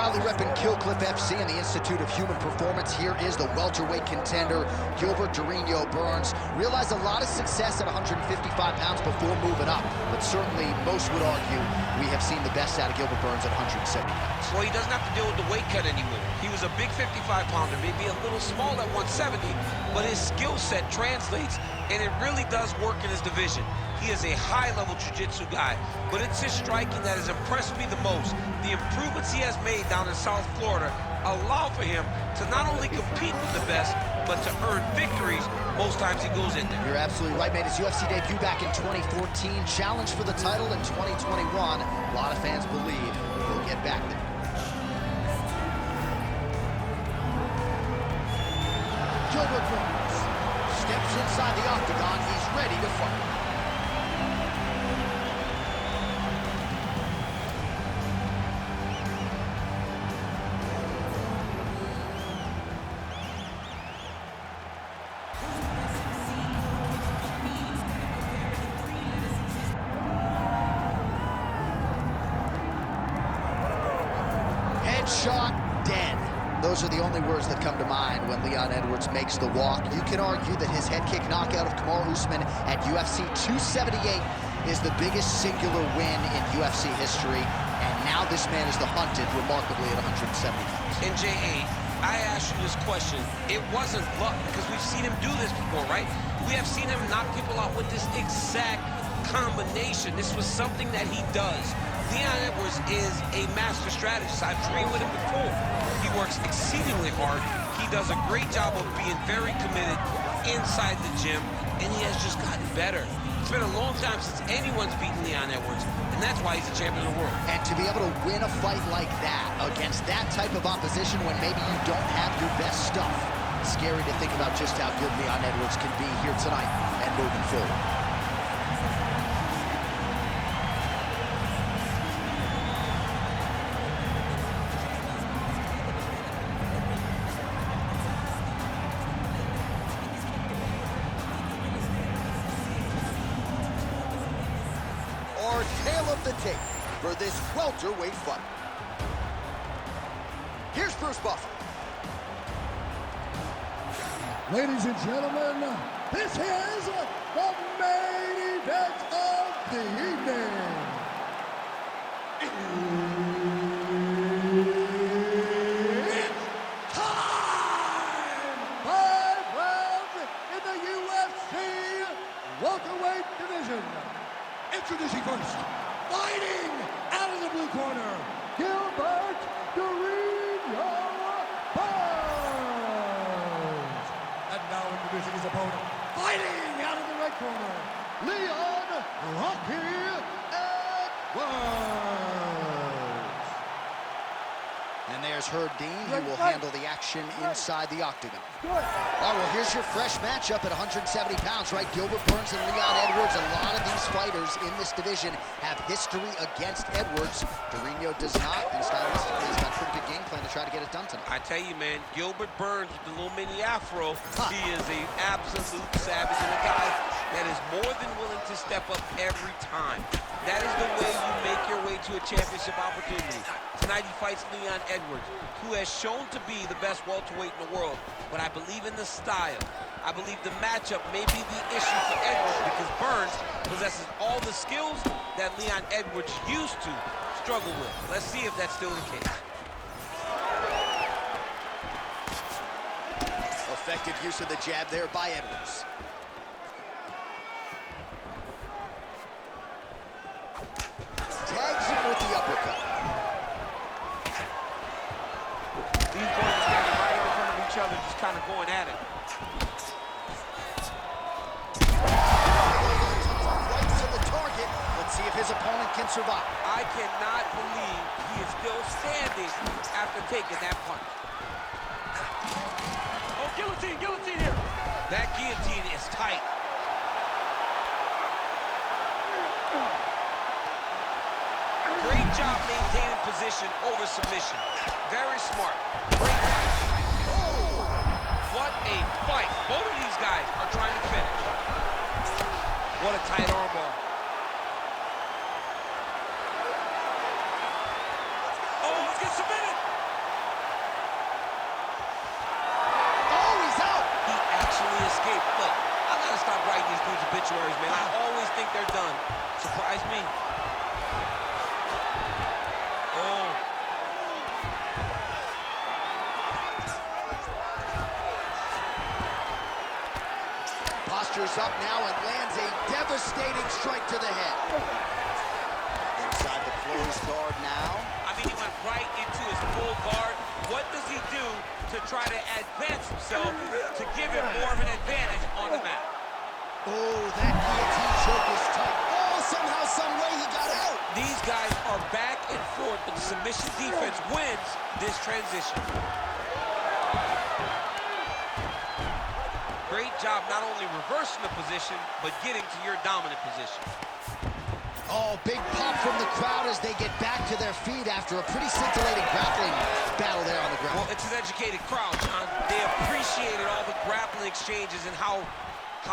proudly repping Kill Cliff FC and the Institute of Human Performance. Here is the welterweight contender, Gilbert Burns. Realized a lot of success at 155 pounds before moving up, but certainly most would argue we have seen the best out of Gilbert Burns at 170 pounds. Well, he doesn't have to deal with the weight cut anymore. He was a big 55-pounder, maybe a little small at 170, but his skill set translates, and it really does work in his division. He is a high-level jiu-jitsu guy, but it's his striking that has impressed me the most. The improvements he has made down in South Florida allow for him to not only compete with the best, but to earn victories most times he goes in there. You're absolutely right, made his UFC debut back in 2014, challenged for the title in 2021. A lot of fans believe he'll get back there. Gilbert Burns steps inside the octagon. He's ready to fight. Headshot, dead. Those are the only words that come to mind when Leon Edwards makes the walk. You can argue that his head kick knockout of Kamaru Usman at UFC 278 is the biggest singular win in UFC history, and now this man is the hunted, remarkably, at 170 pounds. And J.A., I asked you this question. It wasn't luck, because we've seen him do this before, right? We have seen him knock people out with this exact combination. This was something that he does. Leon Edwards is a master strategist. I've trained with him before. He works exceedingly hard. He does a great job of being very committed inside the gym, and he has just gotten better. It's been a long time since anyone's beaten Leon Edwards, and that's why he's the champion of the world. And to be able to win a fight like that against that type of opposition when maybe you don't have your best stuff, it's scary to think about just how good Leon Edwards can be here tonight and moving forward. Our tale of the tape for this welterweight fight. Here's Bruce Buffer. Ladies and gentlemen, this is the main event of the evening. It's time! 5 rounds in the UFC welterweight division. Introducing first, fighting out of the blue corner, Gilbert Burns. And now introducing his opponent, fighting out of the red corner, Leon Rocky Edwards. And there's Herb Dean, who will handle the action inside the octagon. All right, well, here's your fresh matchup at 170 pounds, right? Gilbert Burns and Leon Edwards. A lot of these fighters in this division have history against Edwards. Durinho does not, and stylistically he's got a pretty good game plan to try to get it done tonight. I tell you, man, Gilbert Burns with the little mini afro, he is an absolute savage and a guy that is more than willing to step up every time. That is the way you make your way to a championship opportunity. Tonight he fights Leon Edwards, who has shown to be the best welterweight in the world, but I believe in the style. I believe the matchup may be the issue for Edwards because Burns possesses all the skills that Leon Edwards used to struggle with. Let's see if that's still the case. Effective use of the jab there by Edwards. Tags him with the uppercut. These boys are standing right in front of each other, just kind of going at it. Right to the target. Let's see if his opponent can survive. I cannot believe he is still standing after taking that punch. Oh, guillotine, guillotine here. That guillotine is tight. Great job maintaining position over submission. Very smart. Great fight. Oh, what a fight. Both of these guys are trying to finish. What a tight armbar. Oh, let's get submitted. obituaries, man. I always think they're done. Surprise me. Oh. Postures up now and lands a devastating strike to the head. Inside the closed guard now. I mean, he went right into his full guard. What does he do to try to advance himself to give him more of an advantage on the mat? Oh, that guillotine choke is tight. Oh, somehow, some way he got out. These guys are back and forth, but the submission defense wins this transition. Great job not only reversing the position, but getting to your dominant position. Oh, big pop from the crowd as they get back to their feet after a pretty scintillating grappling battle there on the ground. Well, it's an educated crowd, John. They appreciated all the grappling exchanges and how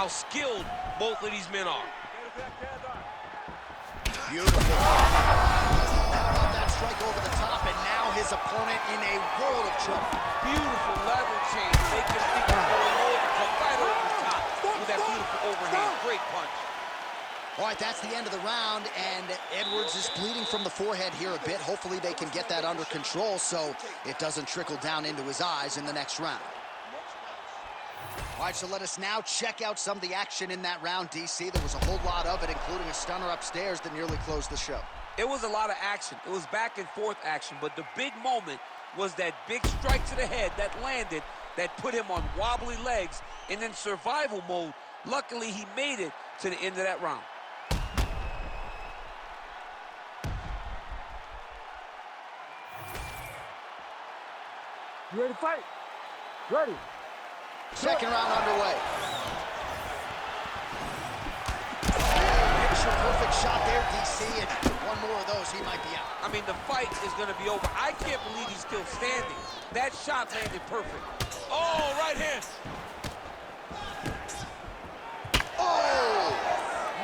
skilled both of these men are. Beautiful. That strike over the top, and now his opponent in a world of trouble. Beautiful level change. They just think he's going over, come right over the top with that beautiful overhand. Great punch. All right, that's the end of the round, and Edwards is bleeding from the forehead here a bit. Hopefully they can get that under control so it doesn't trickle down into his eyes in the next round. All right, so let us now check out some of the action in that round, DC. There was a whole lot of it, including a stunner upstairs that nearly closed the show. It was a lot of action. It was back and forth action, but the big moment was that big strike to the head that landed, that put him on wobbly legs, and in survival mode, luckily he made it to the end of that round. You ready to fight? Ready. Second round underway. Picture perfect shot there, DC, and one more of those, he might be out. I mean, the fight is going to be over. I can't believe he's still standing. That shot landed perfect. Oh, right hand. Oh,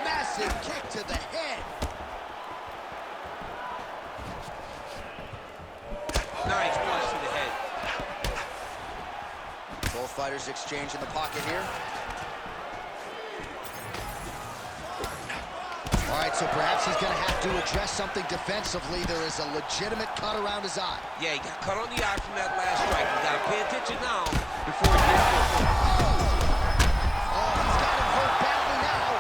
massive kick to the head. Nice punch to the head. Both fighters exchange in the pocket here. All right, so perhaps he's going to have to address something defensively. There is a legitimate cut around his eye. Yeah, he got cut on the eye from that last strike. You got to pay attention now before he gets it. Oh, he's got him hurt badly now.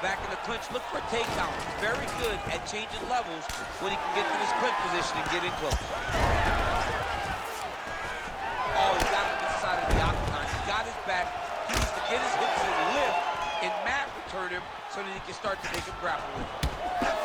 Back in the clinch, look for a takedown. He's very good at changing levels when he can get to this clinch position and get in close. Oh, he got him inside of the octagon. He got his back. He needs to get his hips and lift and mat return him so that he can start to make him grapple with him.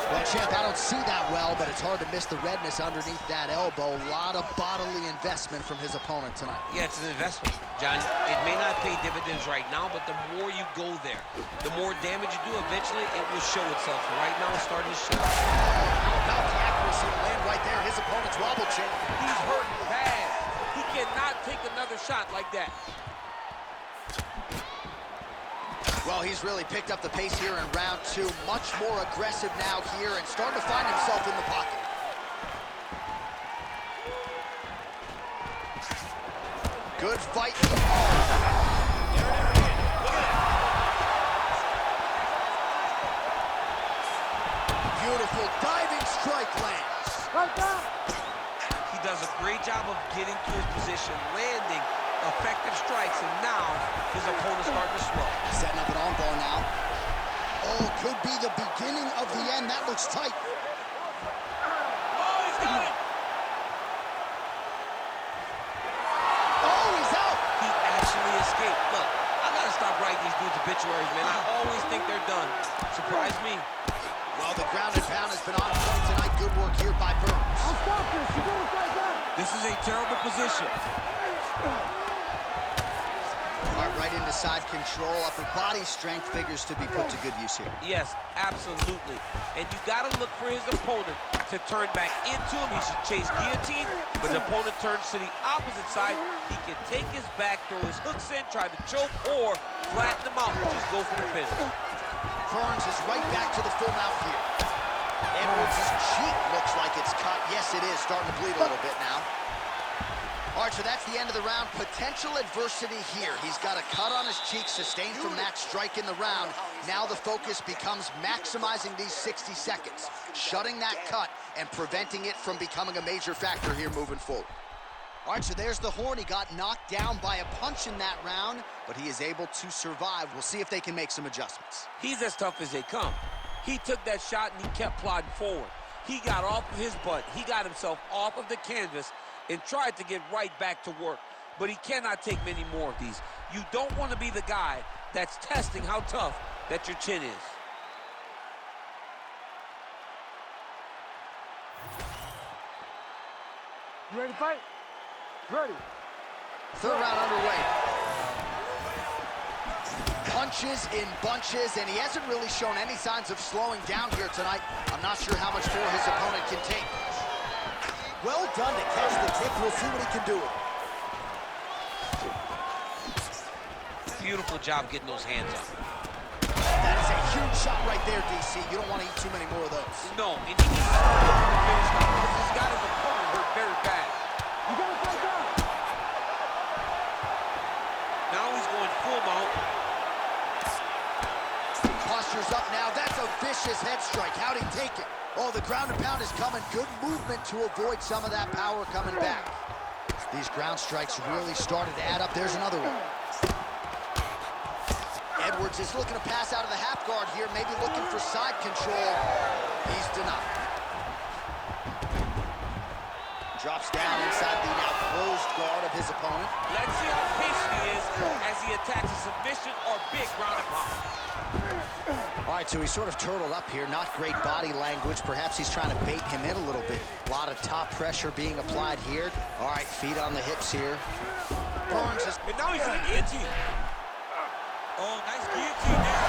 Well, champ, I don't see that well, but it's hard to miss the redness underneath that elbow. A lot of bodily investment from his opponent tonight. Yeah, it's an investment, John. It may not pay dividends right now, but the more you go there, the more damage you do, eventually it will show itself. Right now, it's starting to show. How about the accuracy to land right there? His opponent's wobble, champ. He's hurt bad. He cannot take another shot like that. Well, he's really picked up the pace here in round two. Much more aggressive now here and starting to find himself in the pocket. Good fight. Beautiful diving strike lands. Right there. He does a great job of getting to his position, landing effective strikes, and now his opponent's starting to slow. Setting up an armbar now. Oh, could be the beginning of the end. That looks tight. Oh, he's got it! Oh, he's out! He actually escaped. Look, I gotta stop writing these dudes obituaries, man. I always think they're done. Surprise me. Well, the ground and pound has been on point tonight. Good work here by Burns. I'll stop this. You gotta fight back. This is a terrible position. All right, right into side control. Upper body strength figures to be put to good use here. Yes, absolutely. And you gotta look for his opponent to turn back into him. He should chase guillotine, but the opponent turns to the opposite side. He can take his back, throw his hooks in, try to choke, or flatten him out, just go for the finish. Burns is right back to the full mount here. Edwards' cheek looks like it's cut. Yes, it is. Starting to bleed a little bit now. All right, so that's the end of the round. Potential adversity here. He's got a cut on his cheek sustained from that strike in the round. Now the focus becomes maximizing these 60 seconds, shutting that cut and preventing it from becoming a major factor here moving forward. All right, so there's the horn. He got knocked down by a punch in that round, but he is able to survive. We'll see if they can make some adjustments. He's as tough as they come. He took that shot and he kept plodding forward. He got off of his butt. He got himself off of the canvas and tried to get right back to work. But he cannot take many more of these. You don't want to be the guy that's testing how tough that your chin is. You ready to fight? Ready. Third round underway. Punches in bunches, and he hasn't really shown any signs of slowing down here tonight. I'm not sure how much more his opponent can take. Well done to catch the kick. We'll see what he can do. Beautiful job getting those hands up. That is a huge shot right there, DC. You don't want to eat too many more of those. No, and he needs to finish now because he's got his opponent hurt very bad. You gotta fight down. Now he's going full mount. Posture's up now. That's a vicious head strike. How'd he take it? Oh, the ground and pound is coming. Good movement to avoid some of that power coming back. These ground strikes really started to add up. There's another one. Edwards is looking to pass out of the half guard here, maybe looking for side control. He's denied. Drops down inside the now closed guard of his opponent. Let's see how patient he is as he attacks a submission or big ground and pound. All right, so he's sort of turtled up here. Not great body language. Perhaps he's trying to bait him in a little bit. A lot of top pressure being applied here. All right, feet on the hips here. Burns is... And now he's in the guillotine. Oh, nice guillotine there.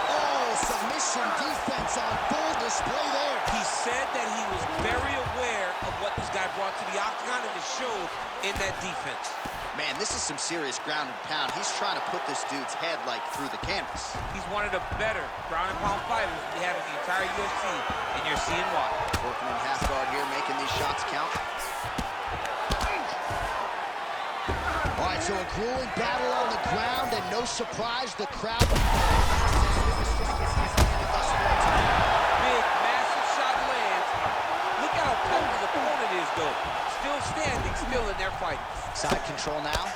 Oh, submission defense on full display there. He said that he was very aware of what this guy brought to the octagon, and it showed in that defense. Man, this is some serious ground and pound. He's trying to put this dude's head, like, through the canvas. He's one of the better ground and pound fighters we have in the entire UFC, and you're seeing why. Working in half guard here, making these shots count. All right, so a grueling battle on the ground, and no surprise, the crowd... Big, massive shot lands. Look how tough his opponent is, though. Still standing, still in their fight. Side control now.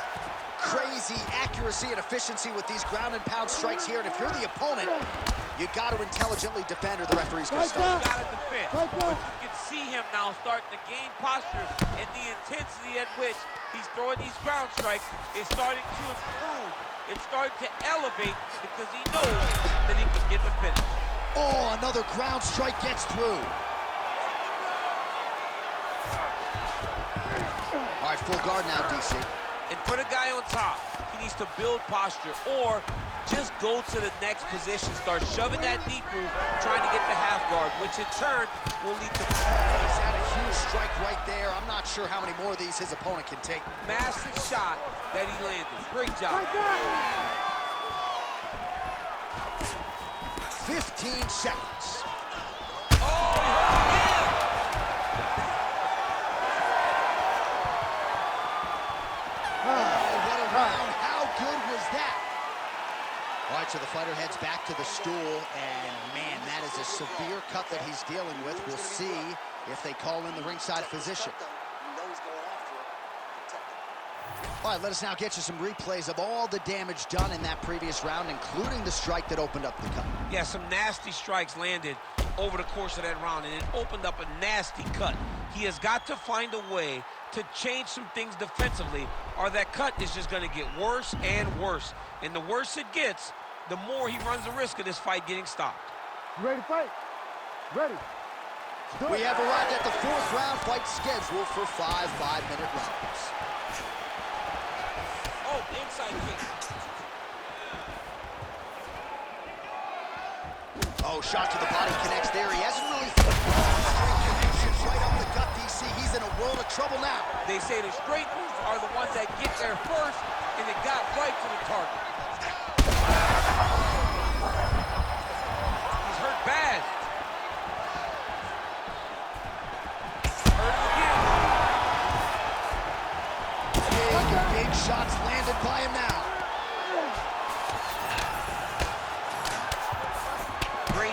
Crazy accuracy and efficiency with these ground and pound strikes here, and if you're the opponent, you got to intelligently defend or the referee's going to stop. You got to defend. But you can see him now starting to gain posture, and the intensity at which he's throwing these ground strikes is starting to improve. It's starting to elevate because he knows that he can get the finish. Oh, another ground strike gets through. All right, full guard now, DC. And put a guy on top. He needs to build posture or just go to the next position. Start shoving that knee through, trying to get the half guard, which in turn will lead to... He's had a huge strike right there. I'm not sure how many more of these his opponent can take. Massive shot that he landed. Great job. 15 seconds. Oh, yeah! What a round. How good was that? All right, so the fighter heads back to the stool, and man, that is a severe cut that he's dealing with. We'll see if they call in the ringside physician. All right, let us now get you some replays of all the damage done in that previous round, including the strike that opened up the cut. Yeah, some nasty strikes landed over the course of that round, and it opened up a nasty cut. He has got to find a way to change some things defensively, or that cut is just going to get worse and worse. And the worse it gets, the more he runs the risk of this fight getting stopped. You ready to fight? Ready. We have arrived at the fourth round fight scheduled for 5 5-minute rounds. Oh, inside kick. Oh, shot to the body connects there. He hasn't really... Straight connections right up the gut, DC. He's in a world of trouble now. They say the straight moves are the ones that get there first, and it got right to the target. He's hurt bad.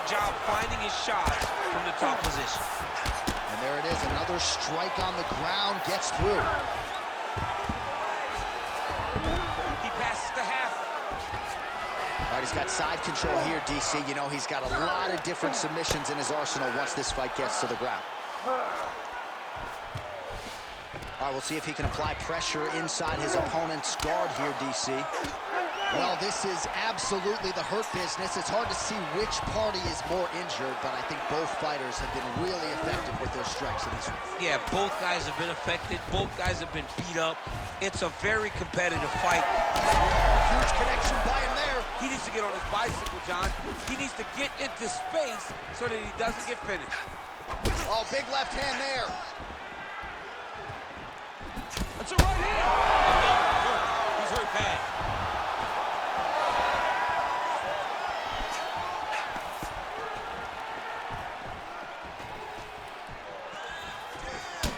great job finding his shots from the top position. And there it is, another strike on the ground, gets through. He passes to half. All right, he's got side control here, DC. You know, he's got a lot of different submissions in his arsenal once this fight gets to the ground. All right, we'll see if he can apply pressure inside his opponent's guard here, DC. Well, this is absolutely the hurt business. It's hard to see which party is more injured, but I think both fighters have been really effective with their strikes in this one. Yeah, both guys have been affected. Both guys have been beat up. It's a very competitive fight. Huge connection by him there. He needs to get on his bicycle, John. He needs to get into space so that he doesn't get finished. Oh, big left hand there. That's a right hand. He's hurt bad.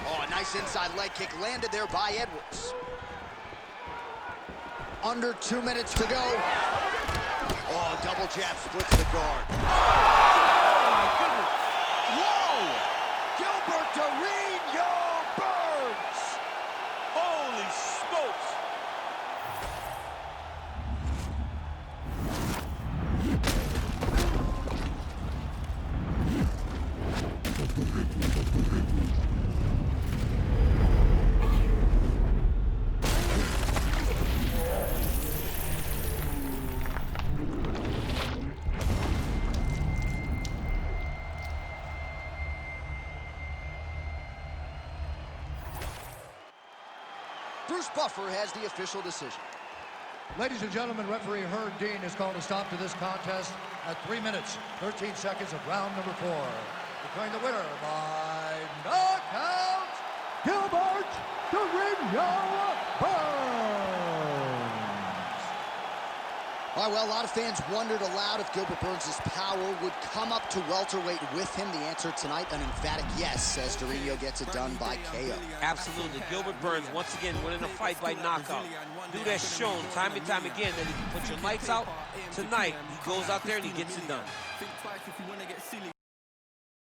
Oh, a nice inside leg kick landed there by Edwards. Under 2 minutes to go. Oh, double jab splits the guard. Oh, my goodness. Whoa! Gilbert burns! Holy smokes. Bruce Buffer has the official decision. Ladies and gentlemen, referee Herb Dean has called a stop to this contest at 3 minutes, 13 seconds of round number 4. Declaring the winner by knockout, Gilbert Burns. All right, well, a lot of fans wondered aloud if Gilbert Burns' power would come up to welterweight with him. The answer tonight, an emphatic yes, as Durinho gets it done by KO. Absolutely. Gilbert Burns, once again, winning a fight by knockout. Dude has shown time and time again that he can put your lights out. Tonight, he goes out there and he gets it done.